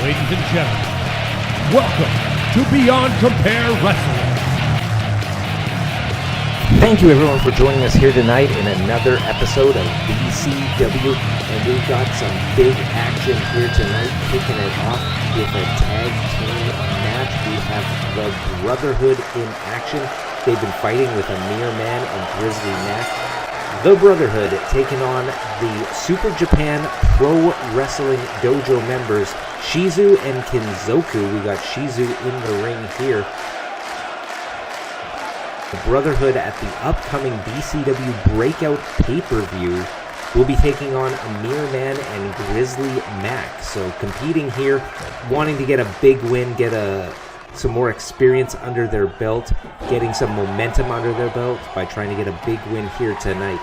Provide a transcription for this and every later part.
Ladies and gentlemen, welcome to Beyond Compare Wrestling. Thank you everyone for joining us here tonight in another episode of BCW, and we've got some big action here tonight, kicking it off with a tag team match. We have the Brotherhood in action. They've been fighting with Amir Man and Grizzly Mac. The Brotherhood taking on the Super Japan Pro Wrestling Dojo members, Shizu and Kinzoku. We got Shizu in the ring here. The Brotherhood at the upcoming BCW Breakout pay-per-view will be taking on Amir Man and Grizzly Mac. So competing here, wanting to get a big win, get some more experience under their belt, getting some momentum under their belt by trying to get a big win here tonight.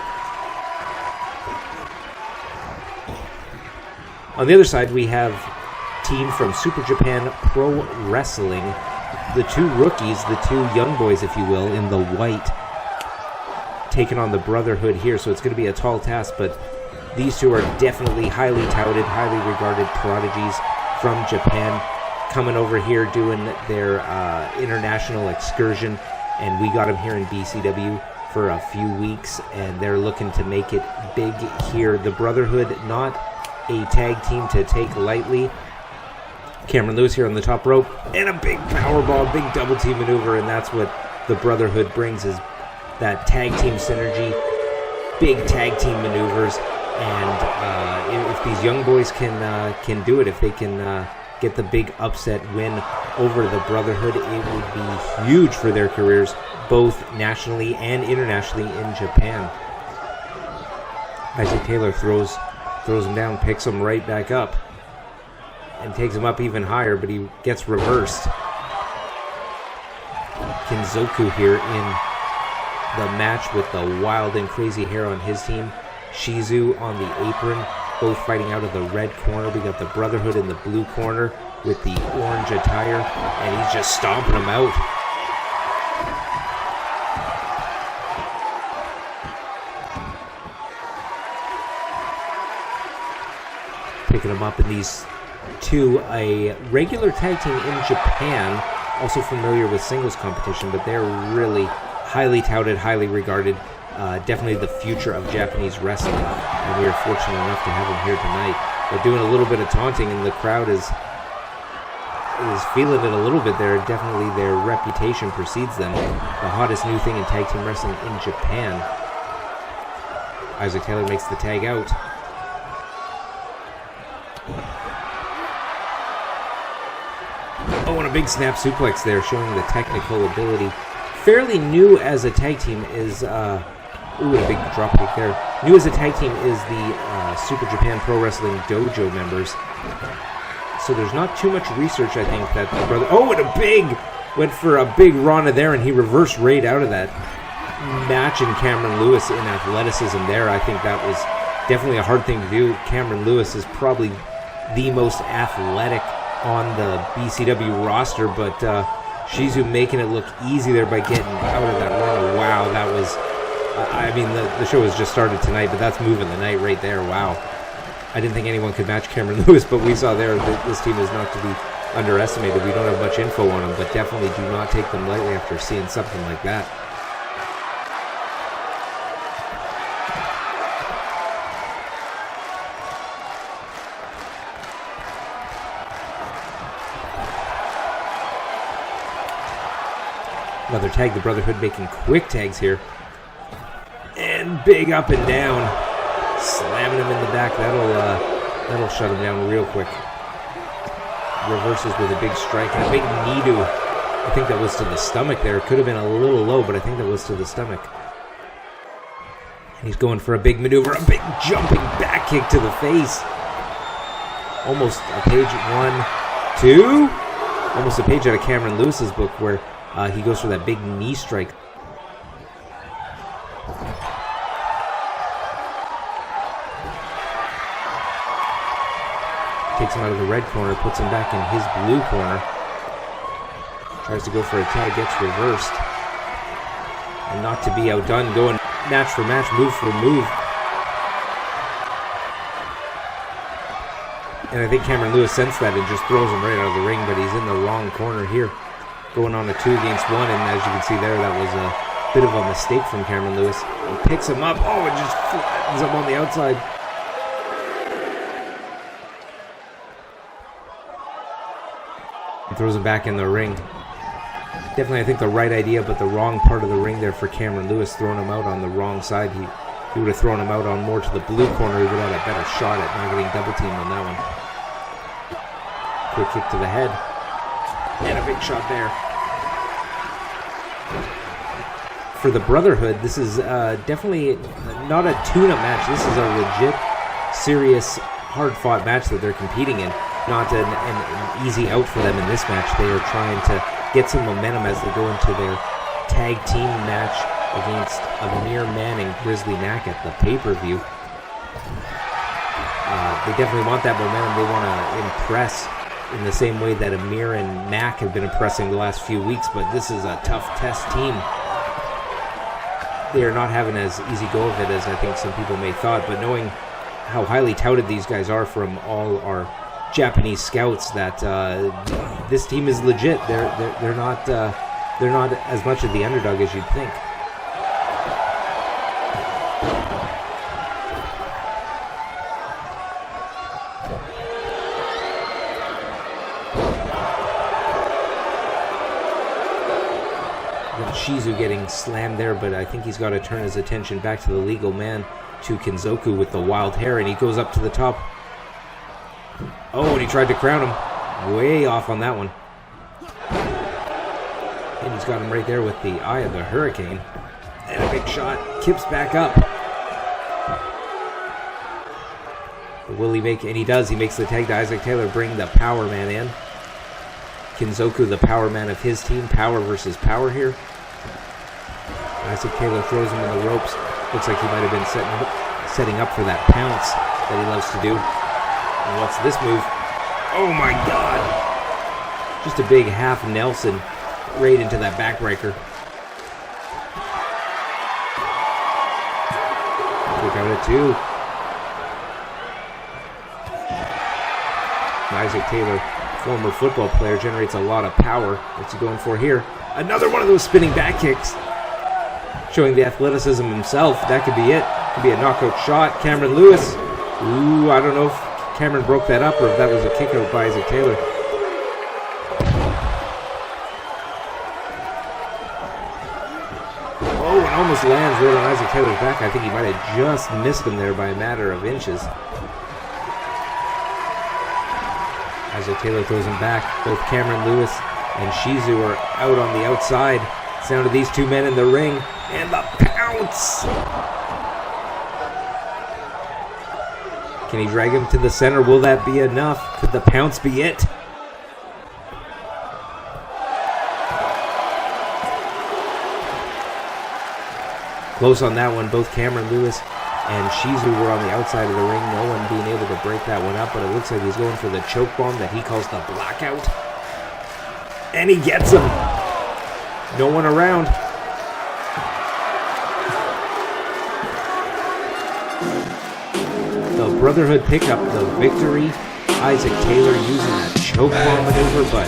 On the other side, we have team from Super Japan Pro Wrestling, the two rookies, the two young boys, if you will, in the white, taking on the Brotherhood here. So it's going to be a tall task, but these two are definitely highly touted, highly regarded prodigies from Japan, coming over here doing their international excursion, and we got them here in BCW for a few weeks, and they're looking to make it big here. The Brotherhood, not a tag team to take lightly. Cameron Lewis here on the top rope, and a big powerbomb, big double team maneuver, and that's what the Brotherhood brings, is that tag team synergy, big tag team maneuvers, and if these young boys can do it, if they can get the big upset win over the Brotherhood, it would be huge for their careers, both nationally and internationally in Japan. Isaac Taylor throws him down, picks him right back up, and takes him up even higher, but he gets reversed. Kinzoku here in the match with the wild and crazy hair on his team. Shizu on the apron, both fighting out of the red corner. We got the Brotherhood in the blue corner with the orange attire, and he's just stomping them out. Picking them up in these two, a regular tag team in Japan, also familiar with singles competition, but they're really highly touted, highly regarded, definitely the future of Japanese wrestling, and we are fortunate enough to have them here tonight. They're doing a little bit of taunting, and the crowd is feeling it a little bit there. Definitely their reputation precedes them. The hottest new thing in tag team wrestling in Japan. Isaac Taylor makes the tag out. Oh, and a big snap suplex there, showing the technical ability. Fairly new as a tag team is, a big drop kick there. New as a tag team is the Super Japan Pro Wrestling Dojo members. So there's not too much research, I think, that the brother... Oh, and went for a big Rana there, and he reversed right out of that. Matching Cameron Lewis in athleticism there. I think that was definitely a hard thing to do. Cameron Lewis is probably the most athletic on the BCW roster, but Shizu making it look easy there by getting out of that Rana. Wow, that was... the show has just started tonight, but that's moving the night right there. Wow. I didn't think anyone could match Cameron Lewis, but we saw there that this team is not to be underestimated. We don't have much info on them, but definitely do not take them lightly after seeing something like that. Another tag, the Brotherhood making quick tags here. And big up and down. Slamming him in the back. That'll shut him down real quick. Reverses with a big strike and a big knee-do. I think that was to the stomach there. It could have been a little low, but I think that was to the stomach. And he's going for a big maneuver. A big jumping back kick to the face. Almost a page 1, 2. Almost a page out of Cameron Lewis's book where he goes for that big knee strike. Takes him out of the red corner, puts him back in his blue corner. Tries to go for a tag, gets reversed. And not to be outdone, going match for match, move for move. And I think Cameron Lewis sensed that and just throws him right out of the ring, but he's in the wrong corner here. Going on a 2 against 1, and as you can see there, that was a bit of a mistake from Cameron Lewis. He picks him up. Oh, it just flattens him on the outside. And throws him back in the ring. Definitely, I think, the right idea, but the wrong part of the ring there for Cameron Lewis, throwing him out on the wrong side. He would have thrown him out on more to the blue corner. He would have had a better shot at not getting double teamed on that one. Quick kick to the head. And a big shot there. For the Brotherhood, this is definitely not a tune-up match. This is a legit, serious, hard-fought match that they're competing in. Not an easy out for them in this match. They are trying to get some momentum as they go into their tag team match against Amir Man and Grizzly Knack at the pay-per-view. They definitely want that momentum. They want to impress in the same way that Amir and Mac have been impressing the last few weeks, but this is a tough test team. They are not having as easy go of it as I think some people may thought, but knowing how highly touted these guys are from all our Japanese scouts, that this team is legit. They're not as much of the underdog as you'd think. Shizu getting slammed there, but I think he's got to turn his attention back to the legal man, to Kenzoku with the wild hair, and he goes up to the top. Oh, and he tried to crown him. Way off on that one. And he's got him right there with the eye of the hurricane. And a big shot. Kips back up. Will he make, and he does, he makes the tag to Isaac Taylor, bring the power man in. Kenzoku, the power man of his team. Power versus power here. Isaac Taylor throws him in the ropes. Looks like he might have been setting up for that pounce that he loves to do. And what's this move? Oh my God! Just a big half Nelson right into that backbreaker. Kick out at 2. Isaac Taylor, former football player, generates a lot of power. What's he going for here? Another one of those spinning back kicks. Showing the athleticism himself. That could be it. Could be a knockout shot. Cameron Lewis. Ooh, I don't know if Cameron broke that up or if that was a kick out by Isaac Taylor. Oh, and almost lands right on Isaac Taylor's back. I think he might have just missed him there by a matter of inches. Isaac Taylor throws him back. Both Cameron Lewis and Shizu are out on the outside. Sound of these two men in the ring. And the pounce! Can he drag him to the center? Will that be enough? Could the pounce be it? Close on that one. Both Cameron Lewis and Shizu were on the outside of the ring. No one being able to break that one up, but it looks like he's going for the choke bomb that he calls the blackout. And he gets him. No one around. The Brotherhood pick up the victory. Isaac Taylor using that choke bomb maneuver, but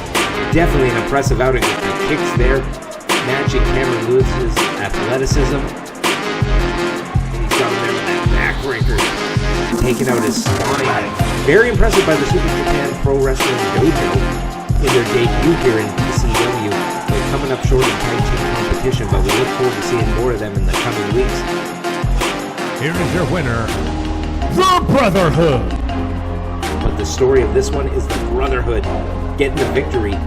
definitely an impressive outing with the kicks there, matching Cameron Lewis's athleticism. And he's got him there with that backbreaker, taking out his spine. Very impressive by the Super Japan Pro Wrestling Dojo in their debut here in BCW. They're coming up short in tag team competition, but we look forward to seeing more of them in the coming weeks. Here is your winner, the Brotherhood. But the story of this one is the Brotherhood getting the victory.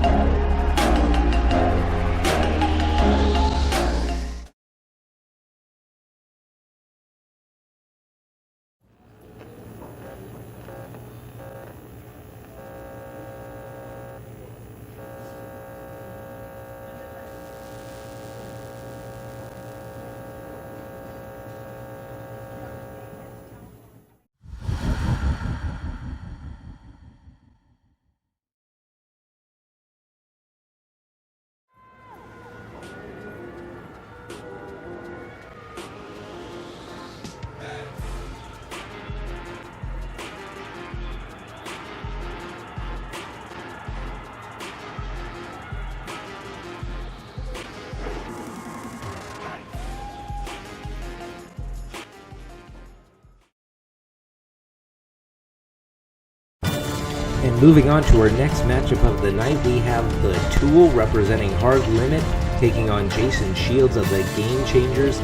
And moving on to our next matchup of the night, we have the Tool representing Hard Limit taking on Jason Shields of the Game Changers.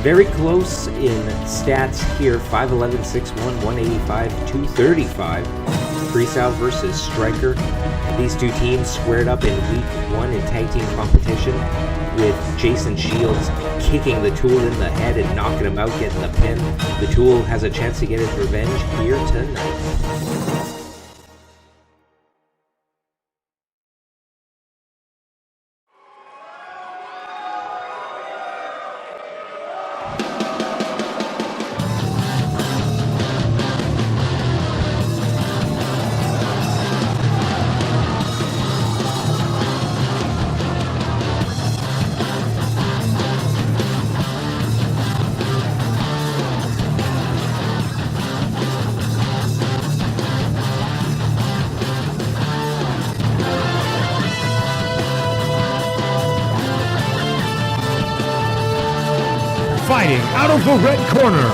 Very close in stats here, 5'11", 6'1", 185, 235. Freestyle versus Striker. These two teams squared up in week 1 in tag team competition, with Jason Shields kicking the Tool in the head and knocking him out, getting the pin. The Tool has a chance to get his revenge here tonight. Fighting out of the red corner,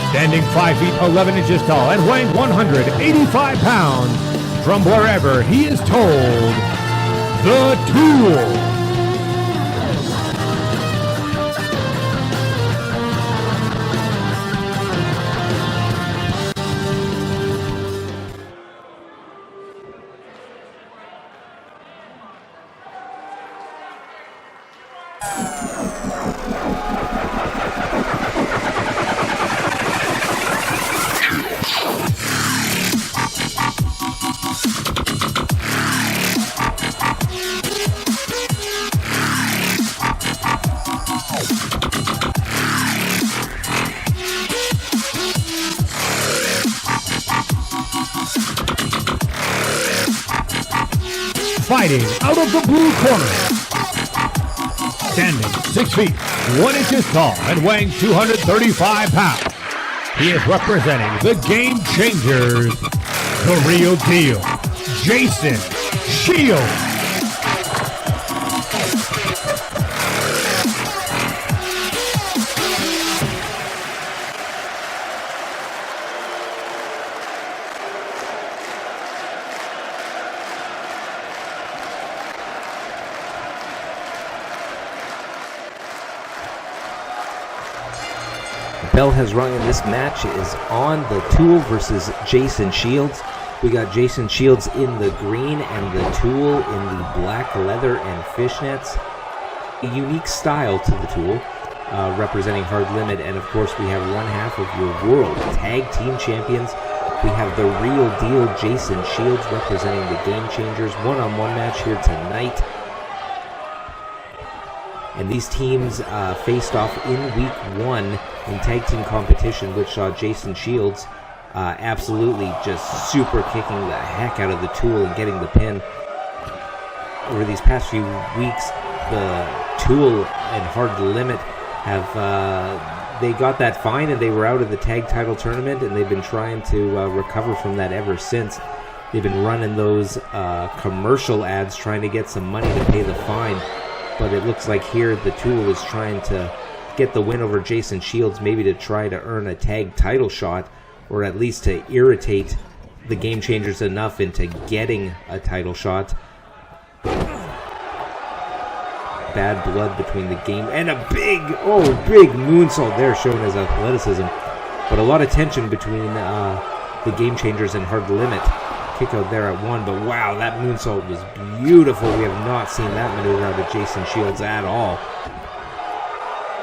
standing 5 feet 11 inches tall and weighing 185 pounds, from wherever he is told, the Tool. Fighting out of the blue corner, standing 6 feet 1 inches tall and weighing 235 pounds, he is representing the Game Changers, the real deal, Jason Shields. Bell has rung in this match is on the Tool versus Jason Shields. We got Jason Shields in the green and the Tool in the black leather and fishnets. A unique style to the Tool, representing Hard Limit, and of course we have one half of your World Tag Team Champions. We have the real deal Jason Shields representing the Game Changers. One-on-one match here tonight. And these teams faced off in week 1 in tag team competition, which saw Jason Shields absolutely just super kicking the heck out of the Tool and getting the pin. Over these past few weeks, the Tool and Hard Limit have they got that fine and they were out of the tag title tournament, and they've been trying to recover from that ever since. They've been running those commercial ads trying to get some money to pay the fine. But it looks like here the Tool is trying to get the win over Jason Shields, maybe to try to earn a tag title shot, or at least to irritate the Game Changers enough into getting a title shot. Bad blood between the game, and a big moonsault there showing his athleticism. But a lot of tension between the Game Changers and Hard Limit. Kick out there at 1, but wow, that moonsault was beautiful. We have not seen that maneuver out of Jason Shields at all.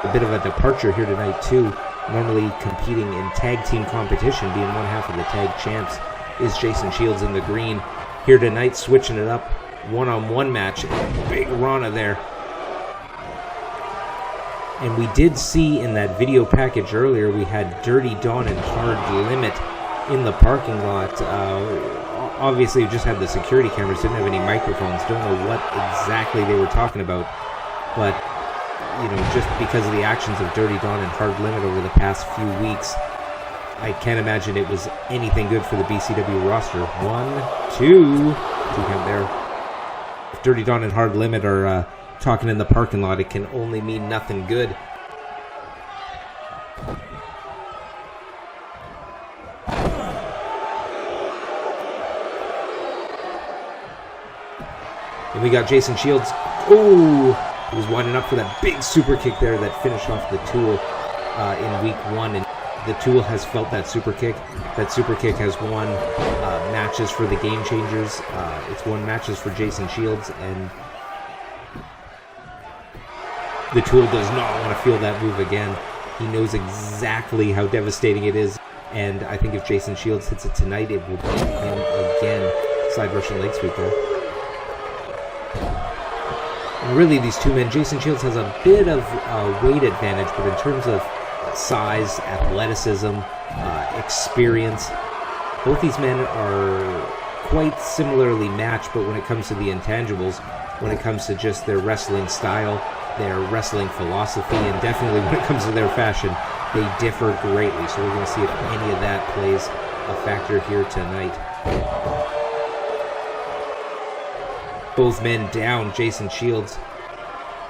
A bit of a departure here tonight too. Normally competing in tag team competition, being one half of the tag champs, is Jason Shields in the green. Here tonight, switching it up, one-on-one match. Big Rana there. And we did see in that video package earlier, we had Dirty Dawn and Hard Limit in the parking lot. Obviously, we just had the security cameras, didn't have any microphones. Don't know what exactly they were talking about. But, you know, just because of the actions of Dirty Dawn and Hard Limit over the past few weeks, I can't imagine it was anything good for the BCW roster. 1, 2 count there. If Dirty Dawn and Hard Limit are talking in the parking lot, it can only mean nothing good. And we got Jason Shields. Oh, he was winding up for that big super kick there that finished off the Tool in week 1. And the Tool has felt that super kick. That super kick has won matches for the Game Changers. It's won matches for Jason Shields, and the Tool does not want to feel that move again. He knows exactly how devastating it is, and I think if Jason Shields hits it tonight, it will beat him again. Side Russian leg sweep there. And really, these two men, Jason Shields has a bit of weight advantage, but in terms of size, athleticism, experience, both these men are quite similarly matched, but when it comes to the intangibles, when it comes to just their wrestling style, their wrestling philosophy, and definitely when it comes to their fashion, they differ greatly. So we're going to see if any of that plays a factor here tonight. Both men down. Jason Shields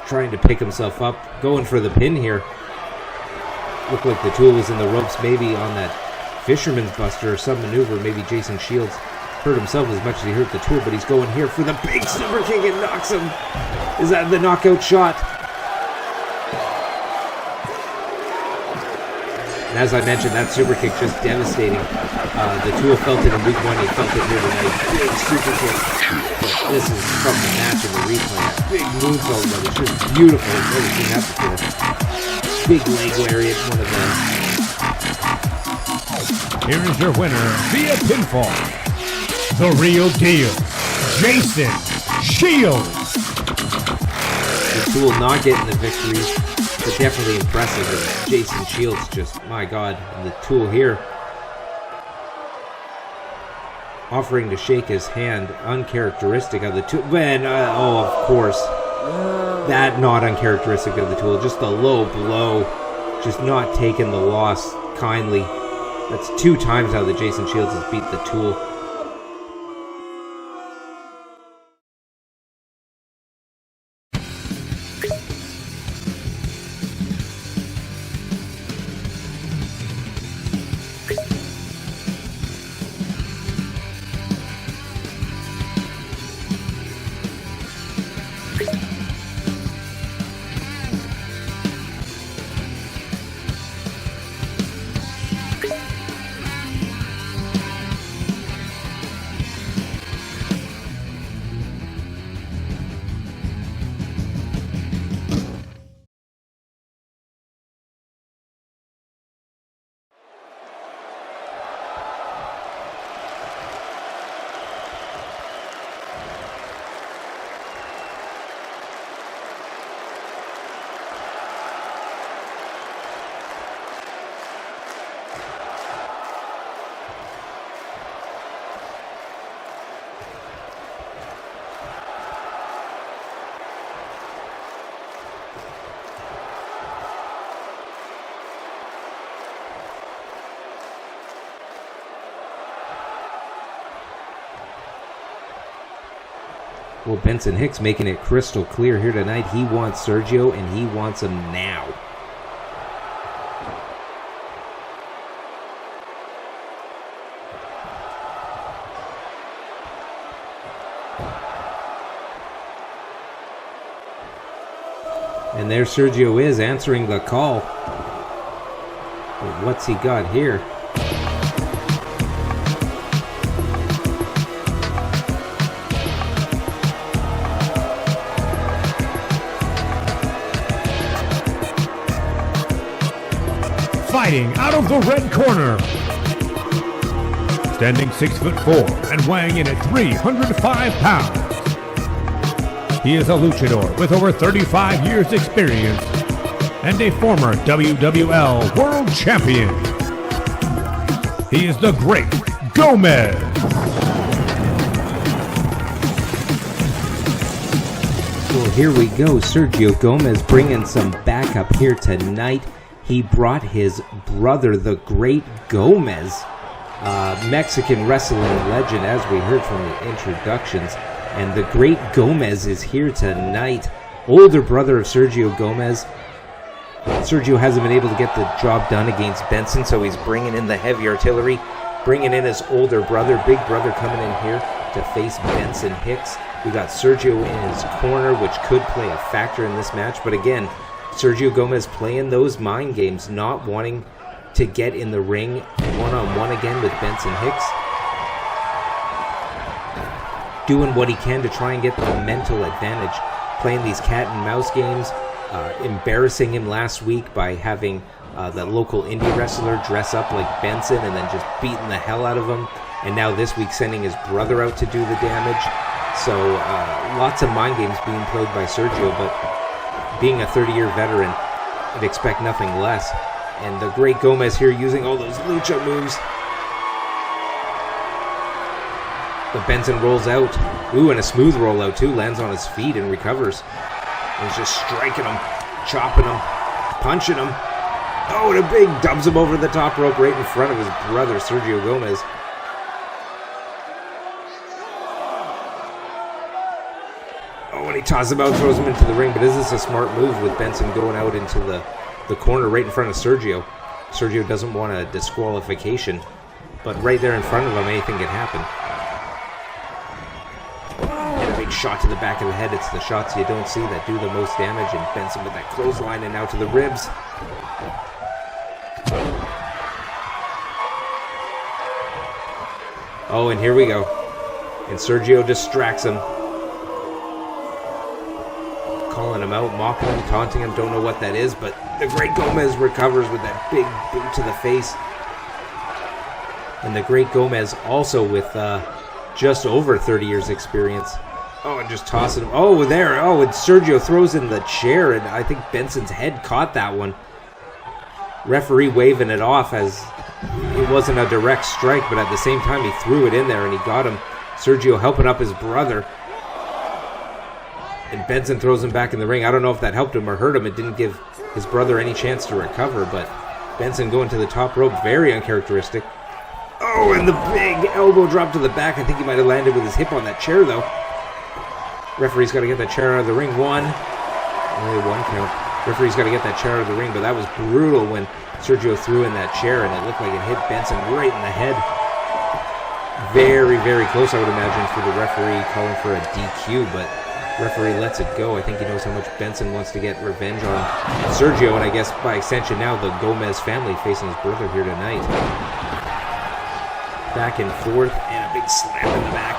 trying to pick himself up, going for the pin here. Looked like the Tool was in the ropes, maybe on that Fisherman's Buster or some maneuver. Maybe Jason Shields hurt himself as much as he hurt the Tool, but he's going here for the big super kick and knocks him. Is that the knockout shot? And as I mentioned, that super kick just devastating. The Tool felt it in week 1. He felt it here tonight. Big super kick. But this is from the match in the replay. That big moonsault, but it's just beautiful. I've never seen that before. Big leg lariat, one of them. Here is your winner via pinfall, the real deal, Jason Shields. The Tool not getting the victory, but definitely impressive. And Jason Shields just, my God, and the Tool here offering to shake his hand, uncharacteristic of the Tool. Man, oh, of course. That not uncharacteristic of the Tool. Just a low blow. Just not taking the loss kindly. That's 2 times now that Jason Shields has beat the Tool. Well, Benson Hicks making it crystal clear here tonight. He wants Sergio, and he wants him now. And there Sergio is answering the call. But what's he got here? Fighting out of the red corner, standing 6'4" and weighing in at 305 pounds. He is a luchador with over 35 years experience and a former WWL World Champion. He is the Great Gomez. Well, here we go. Sergio Gomez bringing some backup here tonight. He brought his brother, the Great Gomez, Mexican wrestling legend, as we heard from the introductions. And the Great Gomez is here tonight. Older brother of Sergio Gomez. Sergio hasn't been able to get the job done against Benson, so he's bringing in the heavy artillery, bringing in his older brother, big brother coming in here to face Benson Hicks. We got Sergio in his corner, which could play a factor in this match. But again, Sergio Gomez playing those mind games, not wanting to get in the ring one-on-one again with Benson Hicks. Doing what he can to try and get the mental advantage. Playing these cat and mouse games. Embarrassing him last week by having the local indie wrestler dress up like Benson and then just beating the hell out of him. And now this week sending his brother out to do the damage. So lots of mind games being played by Sergio, but being a 30-year veteran, I'd expect nothing less. And the great Gomez here using all those lucha moves. But Benson rolls out. Ooh, and a smooth rollout too. Lands on his feet and recovers. And he's just striking him, chopping him, punching him. Oh, and a big dubs him over the top rope right in front of his brother, Sergio Gomez. Oh, and he tosses him out, throws him into the ring. But is this a smart move with Benson going out into the corner right in front of Sergio? Sergio doesn't want a disqualification. But right there in front of him, anything can happen. Shot to the back of the head. It's the shots you don't see that do the most damage, and Benson with that clothesline and out to the ribs. Oh, and here we go. And Sergio distracts him. Calling him out, mocking him, taunting him, don't know what that is, but the great Gomez recovers with that big boot to the face. And the great Gomez also with just over 30 years experience. Oh, and just tossing him. Oh, there. Oh, and Sergio throws in the chair, and I think Benson's head caught that one. Referee waving it off as it wasn't a direct strike, but at the same time he threw it in there and he got him. Sergio helping up his brother. And Benson throws him back in the ring. I don't know if that helped him or hurt him. It didn't give his brother any chance to recover, but Benson going to the top rope, very uncharacteristic. Oh, and the big elbow drop to the back. I think he might have landed with his hip on that chair, though. Referee's got to get that chair out of the ring. Only one count. Referee's got to get that chair out of the ring, but that was brutal when Sergio threw in that chair, and it looked like it hit Benson right in the head. Very, very close, I would imagine, for the referee calling for a DQ, but referee lets it go. I think he knows how much Benson wants to get revenge on Sergio, and I guess by extension now the Gomez family facing his brother here tonight. Back and forth, and a big slam in the back.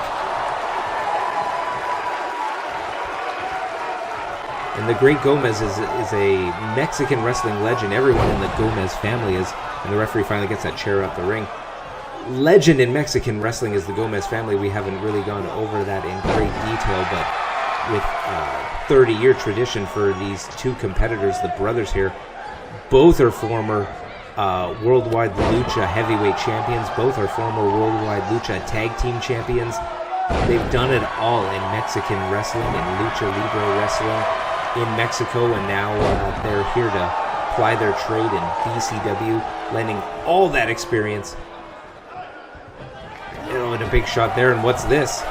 And the great Gomez is a Mexican wrestling legend. Everyone in the Gomez family is. And the referee finally gets that chair out the ring. Legend in Mexican wrestling is the Gomez family. We haven't really gone over that in great detail, but with 30-year tradition for these two competitors, the brothers here, both are former Worldwide Lucha heavyweight champions. Both are former Worldwide Lucha tag team champions. They've done it all in Mexican wrestling and Lucha Libre wrestling in Mexico, and now they're here to ply their trade in BCW, lending all that experience. And a big shot there, and what's this?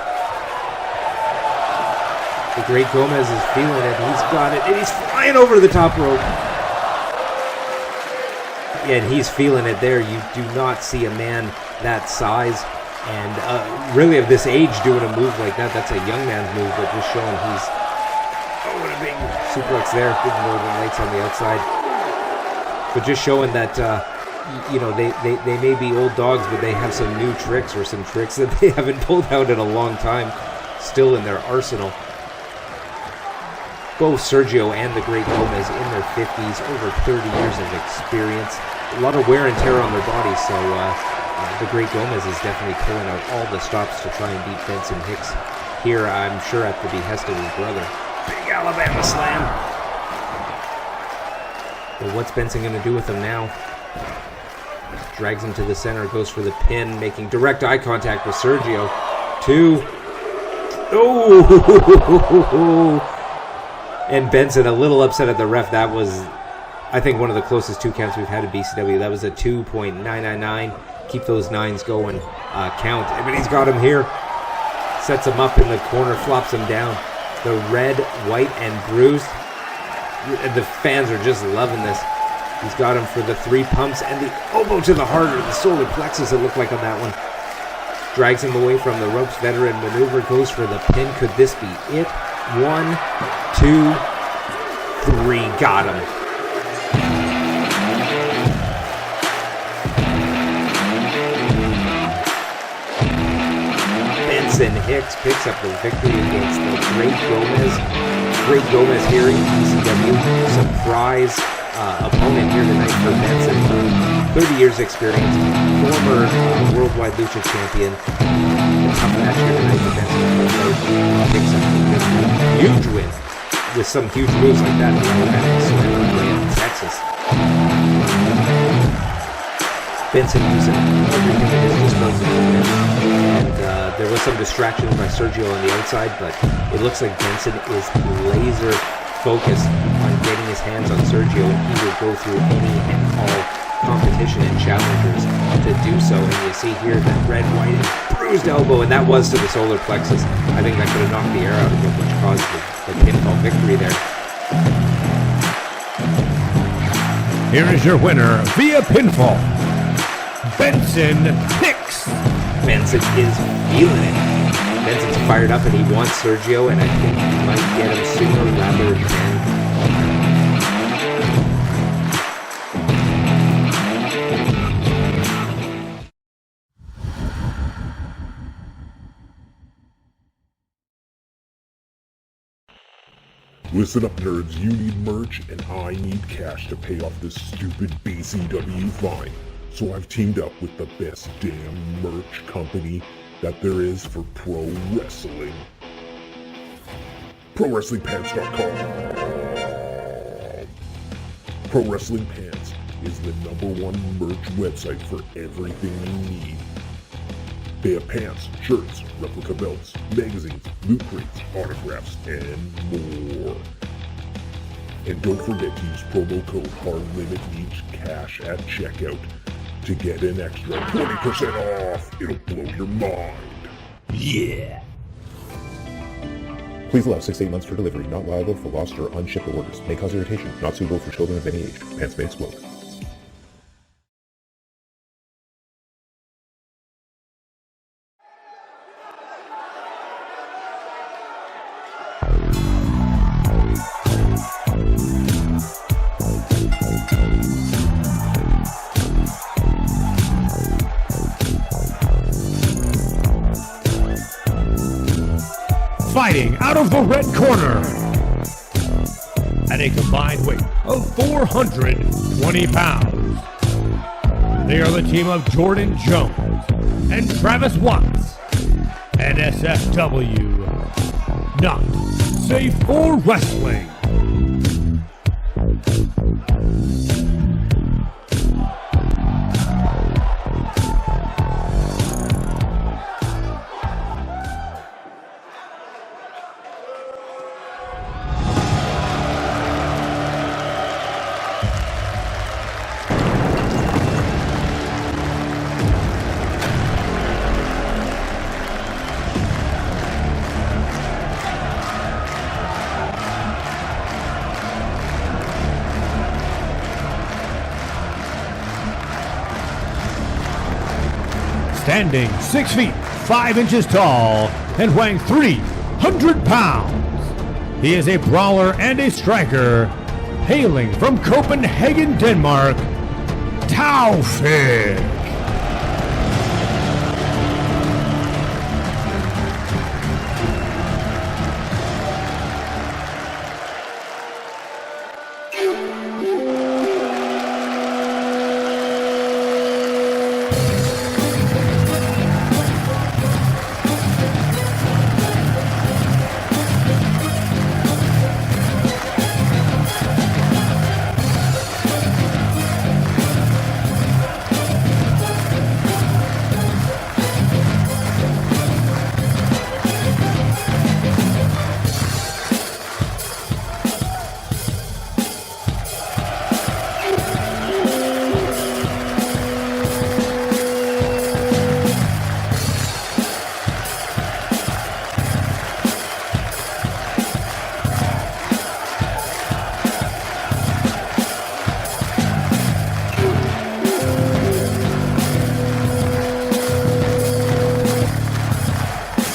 The great Gomez is feeling it, he's got it, and he's flying over the top rope. Yeah, and he's feeling it there. You do not see a man that size and really of this age doing a move like that. That's a young man's move, but just showing he's... Oh, what a big suplex there. Big Northern Lights on the outside. But just showing that, you know, they may be old dogs, but they have some new tricks or some tricks that they haven't pulled out in a long time, still in their arsenal. Both Sergio and the great Gomez in their 50s, over 30 years of experience. A lot of wear and tear on their bodies, so the great Gomez is definitely pulling out all the stops to try and beat Benson Hicks here, I'm sure at the behest of his brother. Big Alabama slam. Well, what's Benson going to do with him now? Drags him to the center, goes for the pin, making direct eye contact with Sergio. 2. Oh! And Benson a little upset at the ref. That was, I think, one of the closest 2 counts we've had at BCW. That was a 2.999. Keep those 9s going count. I mean, he's got him here. Sets him up in the corner, flops him down. The red, white, and bruised. The fans are just loving this. He's got him for the 3 pumps and the elbow to the heart, or the solar plexus, it looked like on that one. drags him away from the ropes. Veteran maneuver, goes for the pin. Could this be it? 1, 2, 3. Got him. Benson Hicks picks up the victory against the Great Gomez. Great Gomez here in BCW. Surprise opponent here tonight for Benson. 30 years experience, former worldwide lucha champion. A tough match here tonight for Benson. Picks up a huge win with some huge moves like that in Texas. Benson using everything at his disposal to win. And there was some distraction by Sergio on the outside, but it looks like Benson is laser focused on getting his hands on Sergio, and he will go through any and all competition and challengers to do so. And you see here that red, white, and bruised elbow, and that was to the solar plexus. I think that could have knocked the air out of him, which caused the pinfall victory there. Here is your winner via pinfall, Benson Hicks. Benson is feeling it. Benson's fired up and he wants Sergio, and I think he might get him sooner rather than Listen up, nerds. You need merch, and I need cash to pay off this stupid BCW fine. So I've teamed up with the best damn merch company that there is for pro wrestling. ProWrestlingPants.com. Pro Wrestling Pants is the #1 merch website for everything you need. They have pants, shirts, replica belts, magazines, loot crates, autographs, and more. And don't forget to use promo code HARDLIMITEACH at checkout to get an extra 20% off. It'll blow your mind. Yeah. Please allow 6 to 8 months for delivery. Not liable for lost or unshipped orders. May cause irritation. Not suitable for children of any age. Pants may explode. Fighting out of the red corner at a combined weight of 420 pounds. They are the team of Jordan Jones and Travis Watts, NSFW, not safe for wrestling. Standing 6 feet 5 inches tall and weighing 300 pounds. He is a brawler and a striker, hailing from Copenhagen, Denmark, Tafik.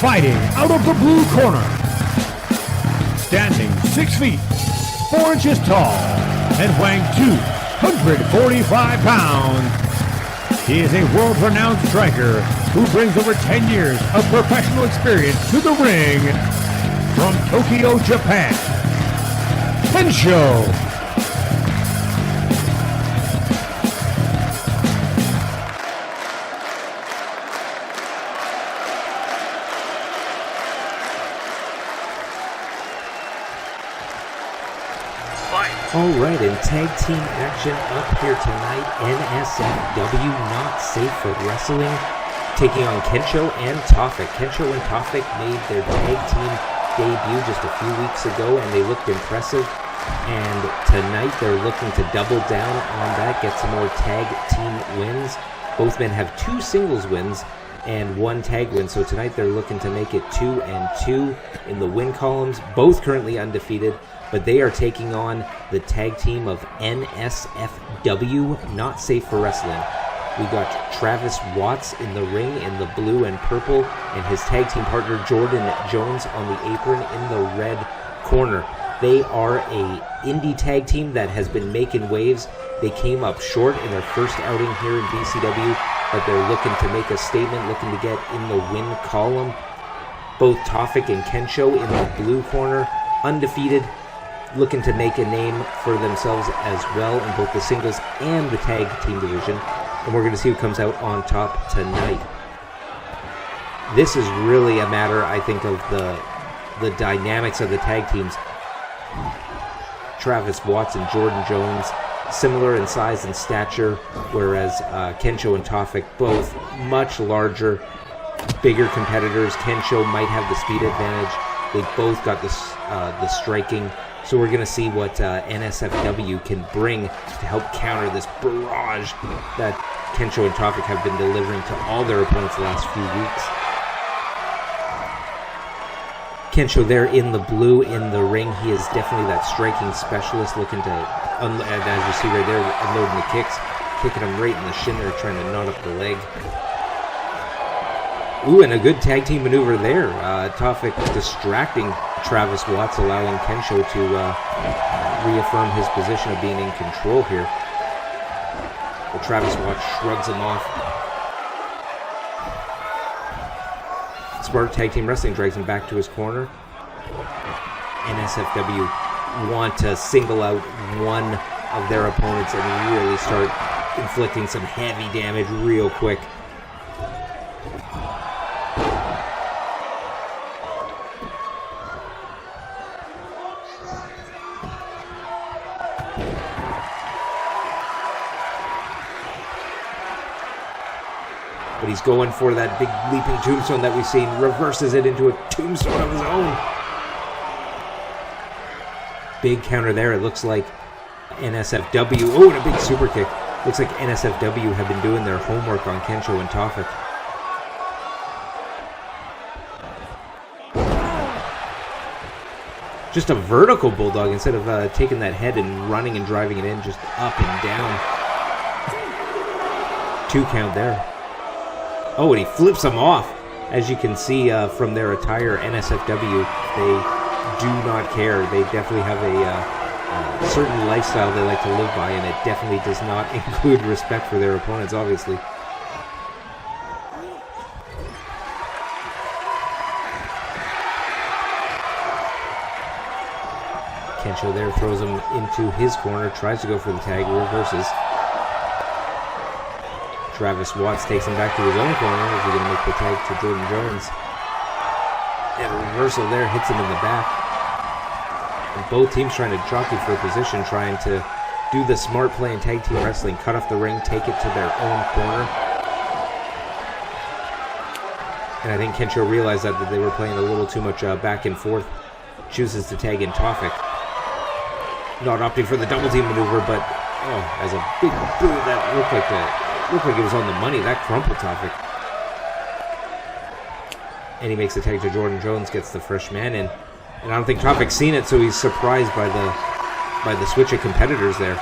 Fighting out of the blue corner. Standing 6 feet, 4 inches tall, and weighing 245 pounds. He is a world-renowned striker who brings over 10 years of professional experience to the ring. From Tokyo, Japan, Kensho. Alright, in tag team action up here tonight, NSFW Not Safe for Wrestling, taking on Kensho and Tafik. Kensho and Tafik made their tag team debut just a few weeks ago, and they looked impressive. And tonight they're looking to double down on that, get some more tag team wins. Both men have 2 singles wins and 1 tag win, so tonight they're looking to make it 2-2 in the win columns. Both currently undefeated, but they are taking on the tag team of NSFW, Not Safe for Wrestling. We got Travis Watts in the ring in the blue and purple, and his tag team partner Jordan Jones on the apron in the red corner. They are a indie tag team that has been making waves. They came up short in their first outing here in BCW, but they're looking to make a statement, looking to get in the win column. Both Tafik and Kensho in the blue corner, undefeated, looking to make a name for themselves as well in both the singles and the tag team division. And we're going to see who comes out on top tonight. This is really a matter, I think, of the dynamics of the tag teams. Travis Watts and Jordan Jones, similar in size and stature, whereas Kensho and Tafik, both much larger, bigger competitors. Kensho might have the speed advantage. They both got the striking. So we're going to see what NSFW can bring to help counter this barrage that Kensho and Tafik have been delivering to all their opponents the last few weeks. Kensho there in the blue in the ring. He is definitely that striking specialist, looking to, as you see right there, unloading the kicks, kicking him right in the shin there, trying to knot up the leg. Ooh, and a good tag team maneuver there. Tafik distracting Travis Watts, allowing Kensho to reaffirm his position of being in control here. Well, Travis Watts shrugs him off. Smart Tag Team Wrestling drags him back to his corner. NSFW want to single out one of their opponents and really start inflicting some heavy damage real quick. But he's going for that big leaping tombstone that we've seen, reverses it into a tombstone of his own. Big counter there. It looks like NSFW, oh, and a big super kick. Looks like NSFW have been doing their homework on Kensho and Tafik. Just a vertical bulldog instead of taking that head and running and driving it in, just up and down. 2 count there. Oh, and he flips him off. As you can see from their attire, NSFW, they do not care. They definitely have a certain lifestyle they like to live by, and it definitely does not include respect for their opponents, obviously. Kensho there throws him into his corner, tries to go for the tag, reverses. Travis Watts takes him back to his own corner as he's going to make the tag to Jordan Jones. And a reversal there hits him in the back. And both teams trying to jockey for position, trying to do the smart play in tag team wrestling, cut off the ring, take it to their own corner. And I think Kensho realized that they were playing a little too much back and forth. Chooses to tag in Tafik. Not opting for the double team maneuver, but as a big boom that looked like it was on the money. That crumpled Tafik. And he makes the tag to Jordan Jones, gets the fresh man in. And I don't think Tafik's seen it, so he's surprised by the switch of competitors there.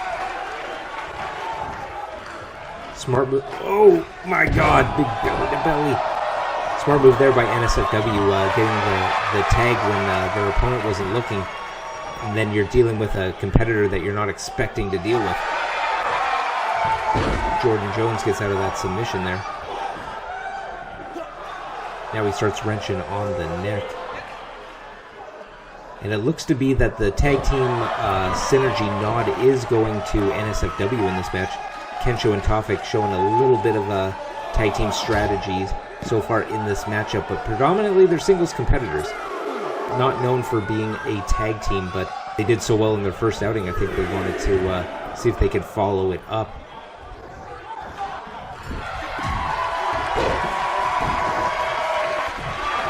Smart move. Oh my god, big belly to belly. Smart move there by NSFW, getting the tag when their opponent wasn't looking. And then you're dealing with a competitor that you're not expecting to deal with. Jordan Jones gets out of that submission there. Now he starts wrenching on the neck. And it looks to be that the tag team synergy nod is going to NSFW in this match. Kensho and Tafik showing a little bit of a tag team strategy so far in this matchup, but predominantly they're singles competitors. Not known for being a tag team, but they did so well in their first outing, I think they wanted to see if they could follow it up.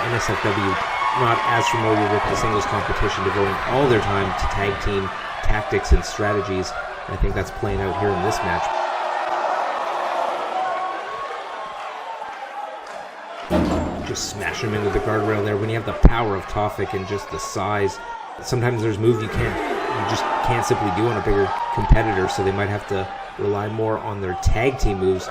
NSFW not as familiar with the singles competition, devoting all their time to tag team tactics and strategies. I think that's playing out here in this match. Just smash him into the guardrail there. When you have the power of Tafik and just the size, sometimes there's moves you just can't simply do on a bigger competitor, so they might have to rely more on their tag team moves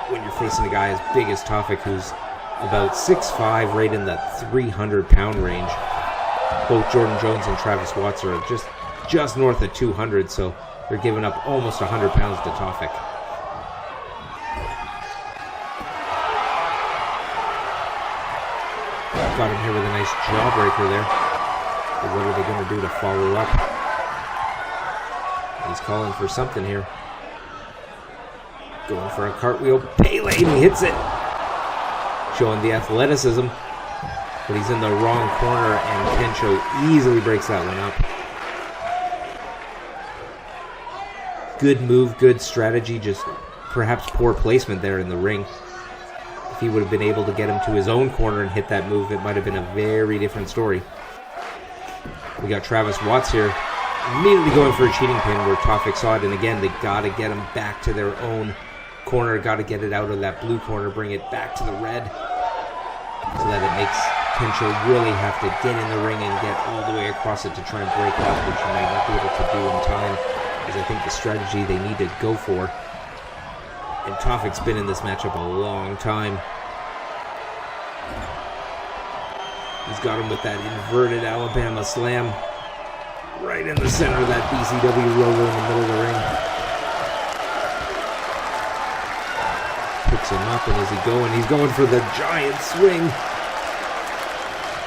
when you're facing a guy as big as Tafik, who's about 6'5", right in the 300-pound range. Both Jordan Jones and Travis Watts are just north of 200, so they're giving up almost 100 pounds to Tafik. Got him here with a nice jawbreaker there. But what are they going to do to follow up? He's calling for something here. Going for a cartwheel. Pele, and he hits it. Showing the athleticism. But he's in the wrong corner, and Kensho easily breaks that one up. Good move, good strategy, just perhaps poor placement there in the ring. If he would have been able to get him to his own corner and hit that move, it might have been a very different story. We got Travis Watts here, immediately going for a cheating pin where Tafik saw it, and again, they got to get him back to their own corner, got to get it out of that blue corner, bring it back to the red, so that it makes Kensho really have to get in the ring and get all the way across it to try and break it up, which he might not be able to do in time, because I think the strategy they need to go for. And Tafik's been in this matchup a long time. He's got him with that inverted Alabama slam right in the center of that BCW roller in the middle of the ring. Picks him up, and is he going? He's going for the giant swing.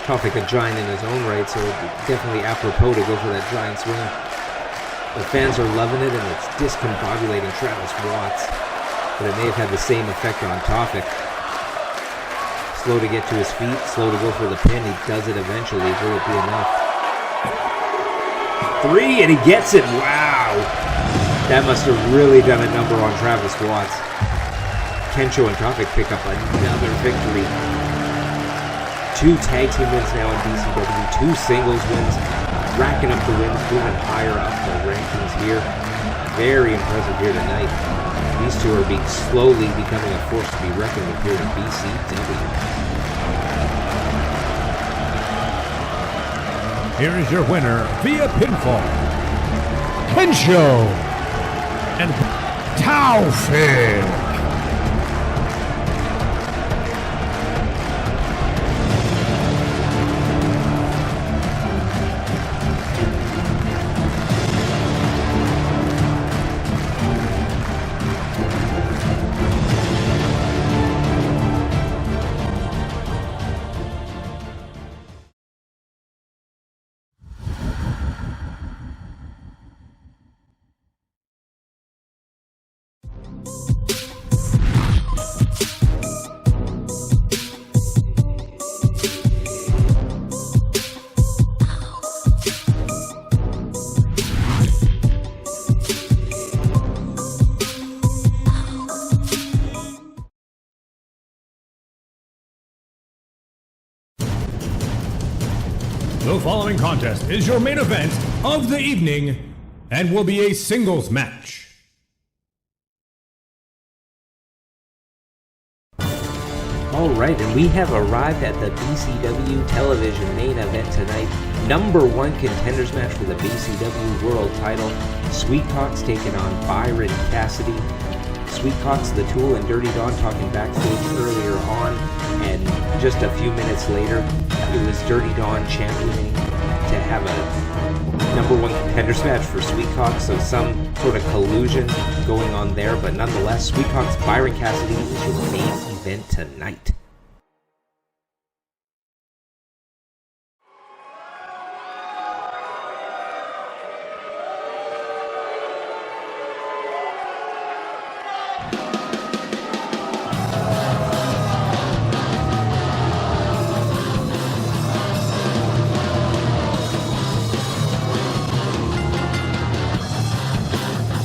Tafik a giant in his own right, so definitely apropos to go for that giant swing. The fans are loving it, and it's discombobulating Travis Watts. But it may have had the same effect on Tafik. Slow to get to his feet, slow to go for the pin. He does it eventually. Will it be enough? 3, and he gets it. Wow. That must have really done a number on Travis Watts. Kensho and Tafik pick up another victory. 2 tag team wins now in BCW, 2 singles wins, racking up the wins, moving higher up the rankings here. Very impressive here tonight. These two are slowly becoming a force to be reckoned with here in BCW. Here is your winner via pinfall, Kensho and Tafik. The following contest is your main event of the evening and will be a singles match. Alright, and we have arrived at the BCW television main event tonight. #1 contenders match for the BCW World title. Sweet Talk's taking on Byron Cassidy. Sweetcox, The Tool, and Dirty Don talking backstage earlier on, and just a few minutes later, it was Dirty Don championing to have a number one contenders match for Sweetcox, so some sort of collusion going on there, but nonetheless, Sweetcox Byron Cassidy is your main event tonight.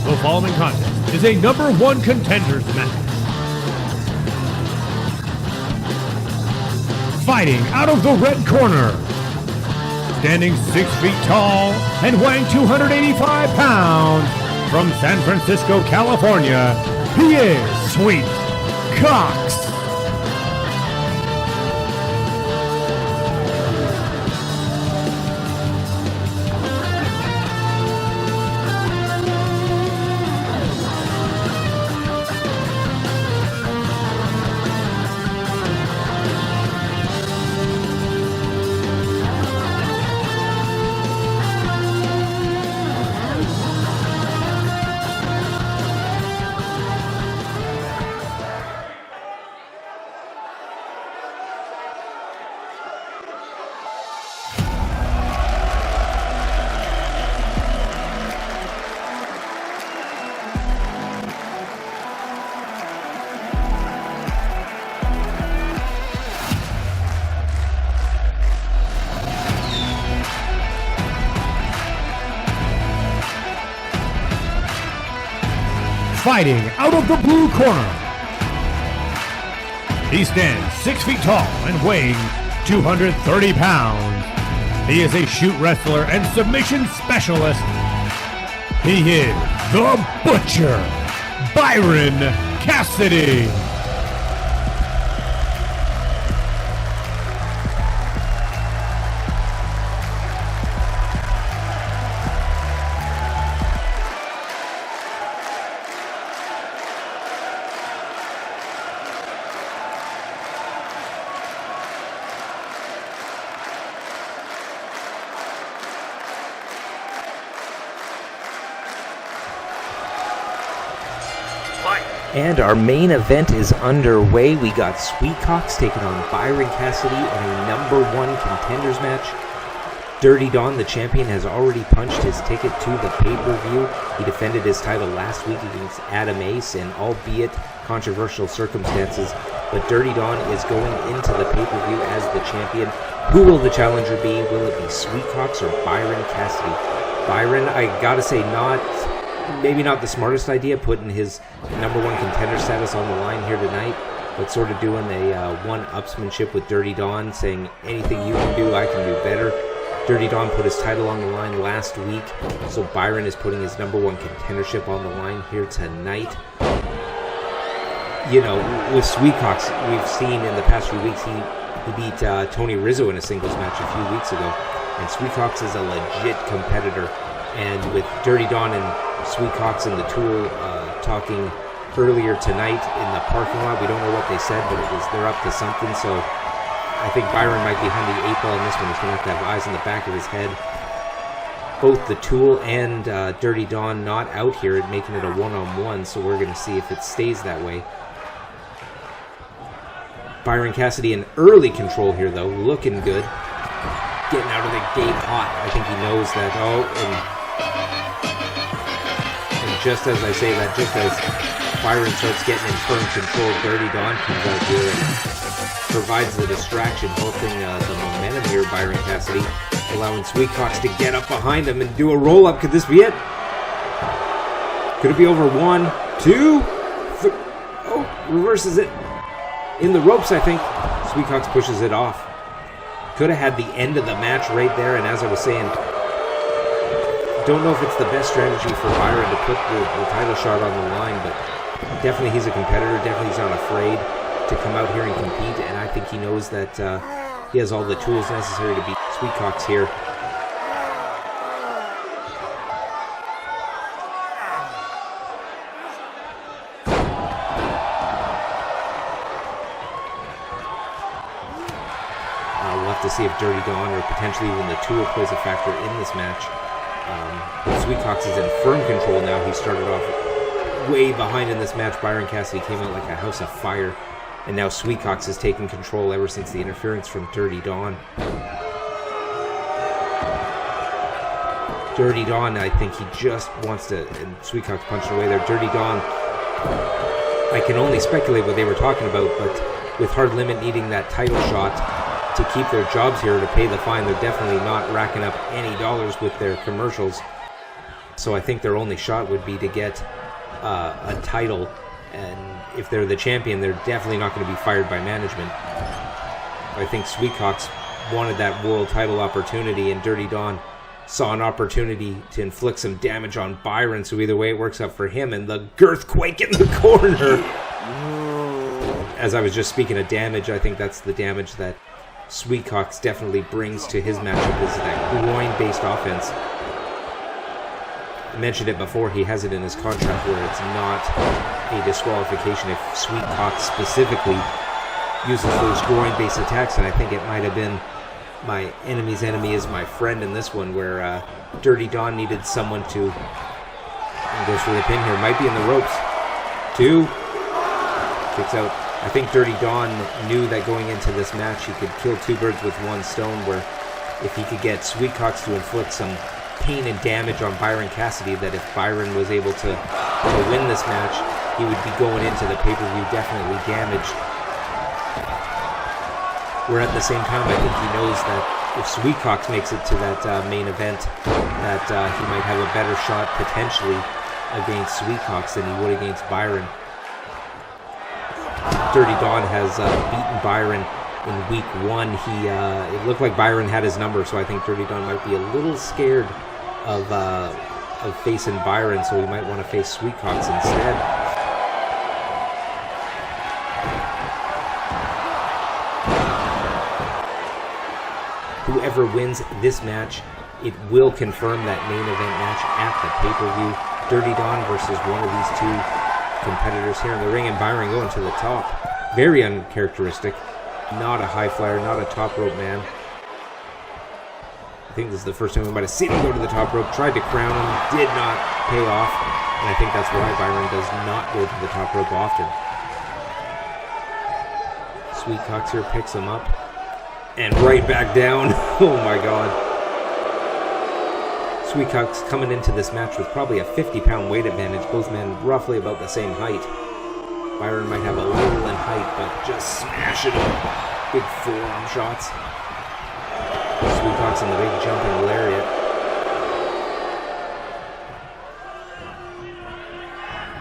The following contest is a number one contenders match. Fighting out of the red corner, standing 6 feet tall and weighing 285 pounds, from San Francisco, California, he is Sweetcox. Fighting out of the blue corner, he stands 6 feet tall and weighing 230 pounds. He is a shoot wrestler and submission specialist. He is the Butcher, Byron Cassidy. And our main event is underway. We got Sweetcox taking on Byron Cassidy in a number one contenders match. Dirty Don, the champion, has already punched his ticket to the pay-per-view. He defended his title last week against Adam Ace in albeit controversial circumstances. But Dirty Don is going into the pay-per-view as the champion. Who will the challenger be? Will it be Sweetcox or Byron Cassidy? Byron, I gotta say, maybe not the smartest idea, putting his number one contender status on the line here tonight, but sort of doing a one-upsmanship with Dirty Don, saying anything you can do, I can do better. Dirty Don put his title on the line last week, so Byron is putting his number one contendership on the line here tonight. You know, with Sweetcox, we've seen in the past few weeks, he beat Tony Rizzo in a singles match a few weeks ago, and Sweetcox is a legit competitor. And with Dirty Don and Sweetcox and the Tool talking earlier tonight in the parking lot, we don't know what they said, but they're up to something. So I think Byron might be behind the 8 ball in this one. He's going to have eyes in the back of his head. Both the Tool and Dirty Don not out here, making it a one-on-one. So we're going to see if it stays that way. Byron Cassidy in early control here, though, looking good. Getting out of the gate hot. I think he knows that. And just as I say that, just as Byron starts getting in firm control, Dirty Don comes out here and provides the distraction, helping the momentum here, Byron Cassidy, allowing Sweetcox to get up behind him and do a roll-up. Could this be it? Could it be over 1, 2, 3? Oh, reverses it. In the ropes, I think. Sweetcox pushes it off. Could have had the end of the match right there, and as I was saying, don't know if it's the best strategy for Byron to put the title shot on the line, but definitely he's a competitor, definitely he's not afraid to come out here and compete, and I think he knows that he has all the tools necessary to beat Sweetcox here. We'll have to see if Dirty Dawn or potentially even the Tool plays a factor in this match. Sweet Cox is in firm control now. He started off way behind in this match. Byron Cassidy came out like a house of fire. And now Sweet Cox has taken control ever since the interference from Dirty Dawn. Dirty Dawn, I think he just wants to, and Sweet Cox punched away there. Dirty Dawn, I can only speculate what they were talking about, but with Hard Limit needing that title shot to keep their jobs here, to pay the fine, they're definitely not racking up any dollars with their commercials. So I think their only shot would be to get a title, and if they're the champion, they're definitely not going to be fired by management. I think Sweet Cox wanted that world title opportunity, and Dirty Dawn saw an opportunity to inflict some damage on Byron, so either way it works out for him, and the Girthquake in the corner. As I was just speaking of damage, I think that's the damage that Sweet Cox definitely brings to his matchup, is that groin-based offense. I mentioned it before, he has it in his contract where it's not a disqualification if Sweet Cox specifically uses those groin-based attacks, and I think it might have been my enemy's enemy is my friend in this one, where Dirty Dawn needed someone to, and goes for the pin here, might be in the ropes. 2, kicks out. I think Dirty Dawn knew that going into this match he could kill 2 birds with 1 stone, where if he could get Sweet Cox to inflict some pain and damage on Byron Cassidy, that if Byron was able to win this match, he would be going into the pay-per-view definitely damaged. Where at the same time, I think he knows that if Sweet Cox makes it to that main event, that he might have a better shot potentially against Sweet Cox than he would against Byron. Dirty Dawn has beaten Byron in week 1. It looked like Byron had his number, so I think Dirty Dawn might be a little scared of facing Byron, so he might want to face Sweet Cox instead. Whoever wins this match, it will confirm that main event match at the pay-per-view. Dirty Dawn versus one of these 2 competitors here in the ring, and Byron going to the top. Very uncharacteristic. Not a high flyer, not a top rope man. I think this is the first time we might have seen him go to the top rope. Tried to crown him, did not pay off, and I think that's why Byron does not go to the top rope often. Sweet Cox here picks him up, and right back down. Oh my god. Sweet Cox coming into this match with probably a 50-pound weight advantage, both men roughly about the same height. Byron might have a little in height, but just smashing him. Big forearm shots. Sweet Cox in the big jumping lariat.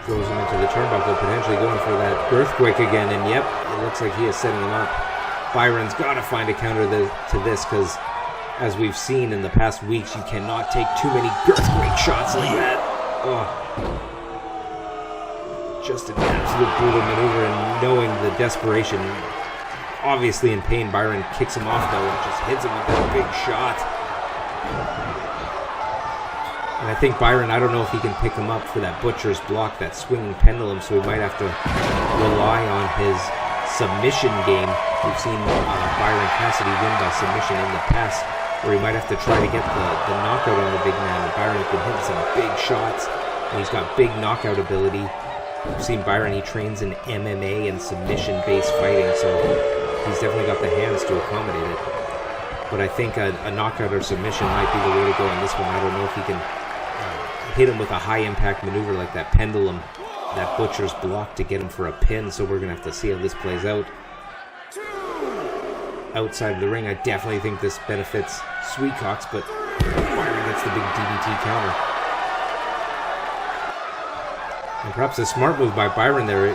Throws him into the turnbuckle, potentially going for that Girthquake again, and yep, it looks like he is setting him up. Byron's got to find a counter to this, because as we've seen in the past weeks, you cannot take too many Girthquake shots like that. Oh. Just an absolute brutal maneuver, and knowing the desperation, obviously in pain, Byron kicks him off though and just hits him with that big shot. And I think Byron, I don't know if he can pick him up for that butcher's block, that swinging pendulum, so he might have to rely on his submission game. We've seen Byron Cassidy win by submission in the past, where he might have to try to get the knockout on the big man. And Byron's been hitting some big shots, and he's got big knockout ability. We've seen Byron, he trains in MMA and submission-based fighting, so he's definitely got the hands to accommodate it. But I think a knockout or submission might be the way to go on this one. I don't know if he can hit him with a high-impact maneuver like that pendulum, that butcher's block to get him for a pin, so we're going to have to see how this plays out. Outside of the ring, I definitely think this benefits Sweet Cox, but Byron gets the big DDT counter. And perhaps a smart move by Byron there.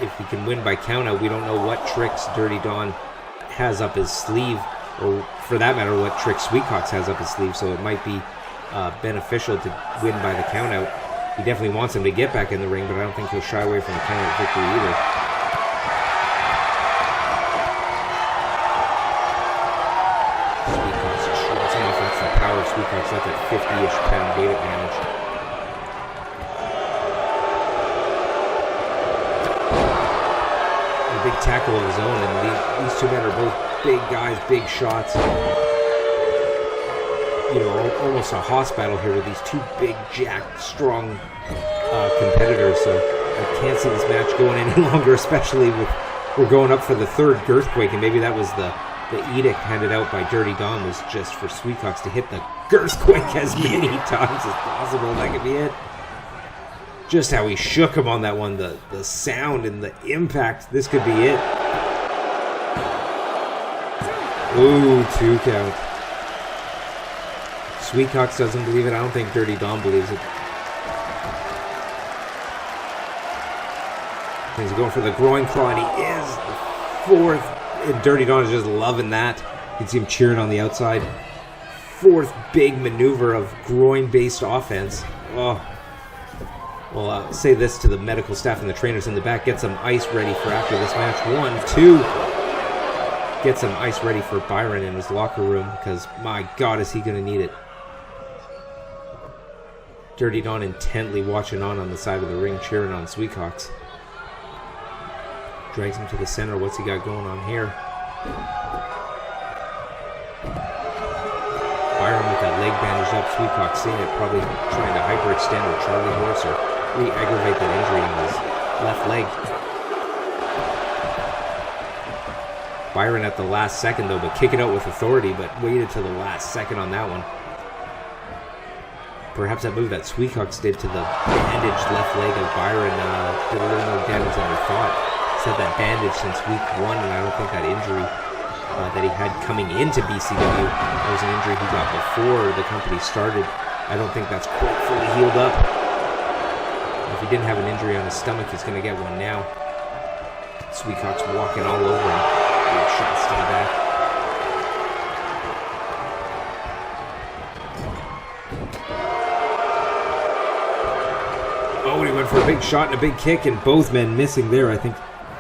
If he can win by countout, we don't know what tricks Dirty Dawn has up his sleeve, or for that matter, what tricks Sweet Cox has up his sleeve, so it might be beneficial to win by the countout. He definitely wants him to get back in the ring, but I don't think he'll shy away from the countout victory either. Sweet Cox shoots him off. That's the power of Sweet Cox. That's that 50-ish pound weight advantage. Big spectacle of his own, and these two men are both big guys, big shots. You know, almost a hoss battle here with these two big, jacked, strong competitors. So I can't see this match going any longer, especially with we're going up for the third Girthquake, and maybe that was the edict handed out by Dirty Don, was just for Sweetcox to hit the Girthquake as many times as possible. That could be it. Just how he shook him on that one, the sound and the impact. This could be it. Ooh, 2 count. Sweetcox doesn't believe it. I don't think Dirty Don believes it. He's going for the groin claw, and he is the 4th. And Dirty Don is just loving that. You can see him cheering on the outside. 4th big maneuver of groin-based offense. Oh. Well, I'll say this to the medical staff and the trainers in the back. Get some ice ready for after this match. 1, 2. Get some ice ready for Byron in his locker room, because, my God, is he going to need it. Dirty Don intently watching on the side of the ring, cheering on Sweetcox. Drags him to the center. What's he got going on here? Byron with that leg bandaged up. Sweetcox seeing it, probably trying to hyperextend or Charlie horse or re-aggravate that injury on his left leg. Byron at the last second, though, but kick it out with authority, but waited till the last second on that one. Perhaps that move that Sweetcox did to the bandaged left leg of Byron did a little more damage than we thought. He's had that bandage since week 1, and I don't think that injury that he had coming into BCW, that was an injury he got before the company started. I don't think that's quite fully healed up. If he didn't have an injury on his stomach, he's going to get one now. Sweetcox walking all over him. Big shots to the back. Oh, he went for a big shot and a big kick, and both men missing there. I think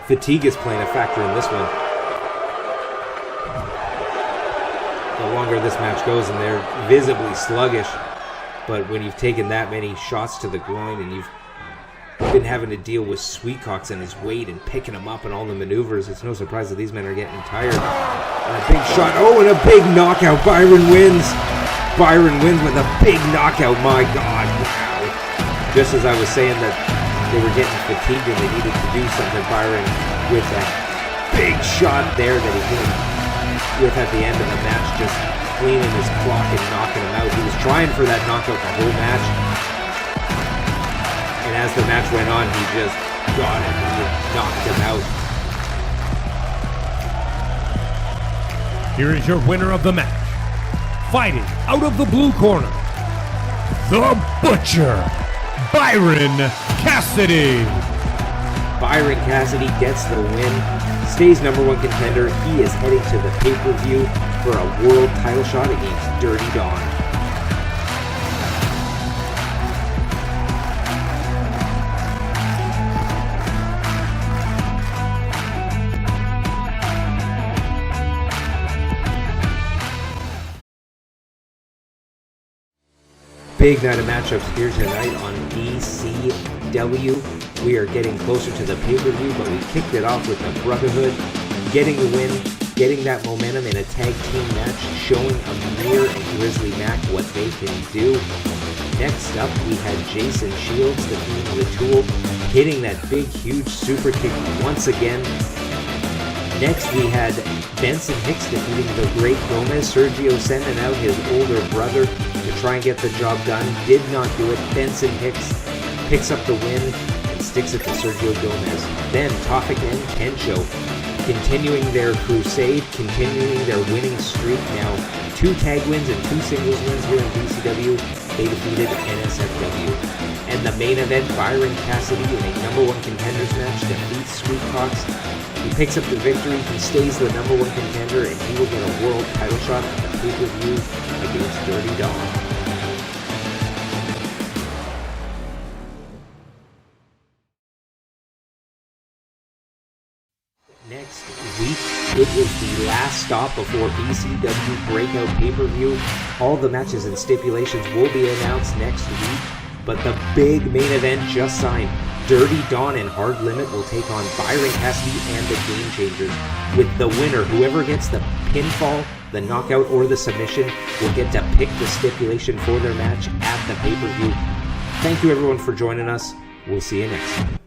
fatigue is playing a factor in this one. The longer this match goes, and they're visibly sluggish, but when you've taken that many shots to the groin and you've been having to deal with Sweetcox and his weight and picking him up and all the maneuvers, it's no surprise that these men are getting tired. And a big shot. Oh, and a big knockout. Byron wins. Byron wins with a big knockout. My God. Wow. Just as I was saying that they were getting fatigued and they needed to do something, Byron with that big shot there that he hit with at the end of the match, just cleaning his clock and knocking him out. He was trying for that knockout the whole match. And as the match went on, he just got it and just knocked him out. Here is your winner of the match. Fighting out of the blue corner, the Butcher, Byron Cassidy. Byron Cassidy gets the win, stays #1 contender. He is heading to the pay-per-view for a world title shot against Dirty Don. Big night of matchups here tonight on BCW. We are getting closer to the pay-per-view, but we kicked it off with the Brotherhood getting the win, getting that momentum in a tag team match, showing Amir and Grizzly Mac what they can do. Next up, we had Jason Shields defeating the Tool, hitting that big, huge super kick once again. Next, we had Benson Hicks defeating the Great Gomez. Sergio sending out his older brother to try and get the job done. Did not do it. Benson Hicks picks up the win and sticks it to Sergio Gomez. Then Tafik and Kensho continuing their crusade, continuing their winning streak. Now 2 tag wins and 2 singles wins here in BCW. They defeated NSFW. And the main event, Byron Cassidy in a #1 contenders match defeats Sweetcox. He picks up the victory, he stays the #1 contender, and he will get a world title shot at the pay-per-view against Dirty Don. Next week, it is the last stop before BCW Breakout pay-per-view. All the matches and stipulations will be announced next week, but the big main event just signed. Dirty Dawn and Hard Limit will take on Byron, Cassidy, and the Game Changers. With the winner, whoever gets the pinfall, the knockout, or the submission will get to pick the stipulation for their match at the pay-per-view. Thank you everyone for joining us. We'll see you next time.